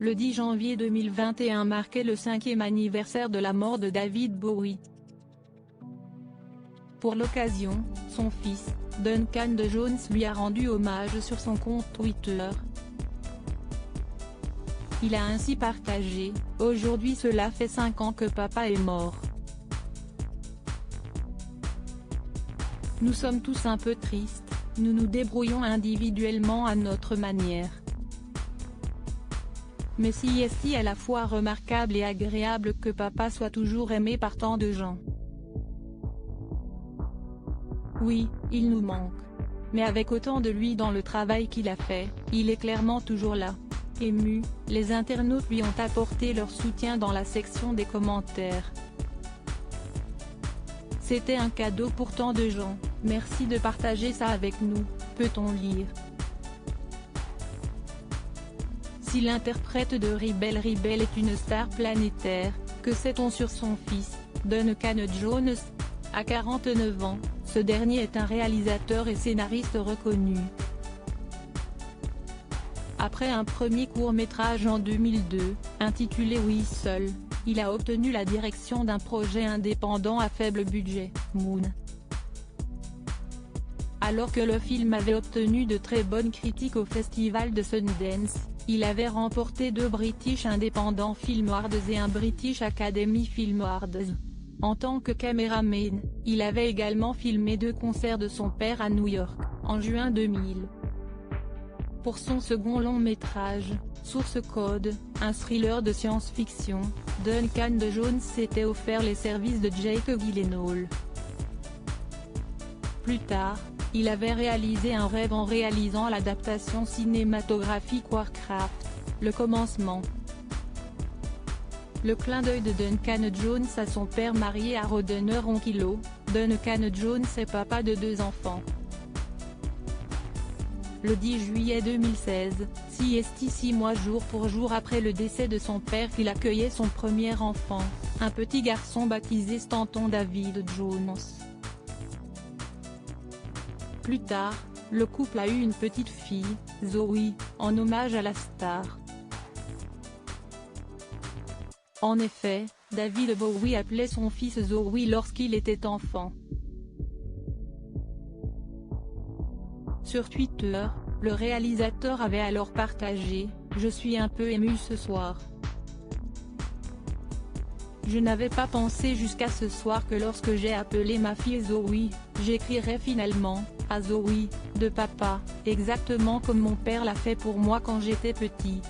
Le 10 janvier 2021 marquait le 5e anniversaire de la mort de David Bowie. Pour l'occasion, son fils, Duncan Jones lui a rendu hommage sur son compte Twitter. Il a ainsi partagé « Aujourd'hui cela fait 5 ans que papa est mort. Nous sommes tous un peu tristes, nous nous débrouillons individuellement à notre manière. Mais si est à la fois remarquable et agréable que papa soit toujours aimé par tant de gens. Oui, il nous manque. Mais avec autant de lui dans le travail qu'il a fait, il est clairement toujours là. » Ému, les internautes lui ont apporté leur soutien dans la section des commentaires. C'était un cadeau pour tant de gens, merci de partager ça avec nous, peut-on lire. Si l'interprète de Rebel est une star planétaire, que sait-on sur son fils, Duncan Jones? À 49 ans, ce dernier est un réalisateur et scénariste reconnu. Après un premier court-métrage en 2002, intitulé Whistle, il a obtenu la direction d'un projet indépendant à faible budget, Moon. Alors que le film avait obtenu de très bonnes critiques au festival de Sundance, il avait remporté 2 British Independent Film Awards et un British Academy Film Awards. En tant que caméraman, il avait également filmé 2 concerts de son père à New York, en juin 2000. Pour son second long-métrage, Source Code, un thriller de science-fiction, Duncan Jones s'était offert les services de Jake Gyllenhaal. Plus tard, il avait réalisé un rêve en réalisant l'adaptation cinématographique Warcraft, Le Commencement. Le clin d'œil de Duncan Jones à son père marié à Rodney Ronquillo, Duncan Jones est papa de 2 enfants. Le 10 juillet 2016, 6 mois jour pour jour après le décès de son père qu'il accueillait son premier enfant, un petit garçon baptisé Stanton David Jones. Plus tard, le couple a eu une petite fille, Zoe, en hommage à la star. En effet, David Bowie appelait son fils Zoe lorsqu'il était enfant. Sur Twitter, le réalisateur avait alors partagé « Je suis un peu ému ce soir. Je n'avais pas pensé jusqu'à ce soir que lorsque j'ai appelé ma fille Zoe, j'écrirais finalement « à Zoe, de papa, exactement comme mon père l'a fait pour moi quand j'étais petit.